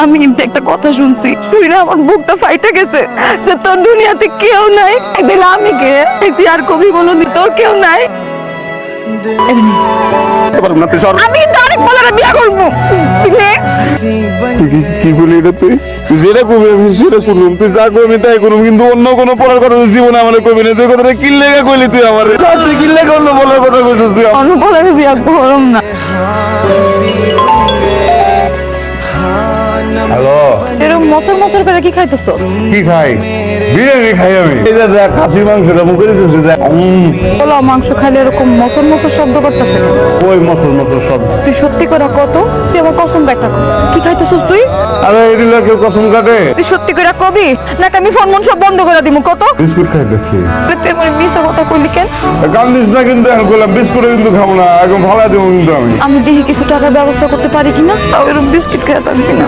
আমি কিন্তু একটা কথা শুনছি, শুই না আমার বুকটা ফাইটে গেছে যে তোর দুনিয়াতে কেউ নাই। দিলে আমি কে? তুই আর কবি বলো নি তোর কেউ নাই। আমি কিন্তু আরেক বলারে বিয়া করবো। কি বলি এটা তুই যেটা কবি আমি সেটা শুনলাম, তুই যা করবি তাই করুম, কিন্তু অন্য কোনো পড়ার কথা তুই জীবনে আমার কবি না। তুই কথাটা কি লেগে কইলি তুই আমার? তুই কি লেগে অন্য বলার কথা কইছিস তুই? অন্য বলারে বিয়া করম না। হ্যালো, এরকম মচর মচর করে কি খাইতেছো? কি খাই? বিরিয়ানি খাই আমি। এই যে দেখ খাসির মাংসটা মুখে দিতেছি, দেখ পোলাও মাংস খাইলে এরকম মচর মচর শব্দ করতেছে কেন? ওই মসল মসল সব। তুই সত্যি করে কত? তুই আমার কসম কাটা কর। কি খাইতেছিস তুই? আরে এগুলো কেউ কসম কাটে? তুই সত্যি করে কবি নাকি আমি ফোন মন সব বন্ধ করে দিমু কত? বিস্কুট খাইতেছি। তুই আমার মিছা কথা কইলি কেন? কান্দিস না কিন্তু, এখন বললাম বিস্কুট কিন্তু খাবো না, এখন ভাড়া দেবো কিন্তু আমি। আমি দেখি কিছু টাকার ব্যবস্থা করতে পারি কিনা, তাও এরকম বিস্কিট খেয়ে থাকবি না।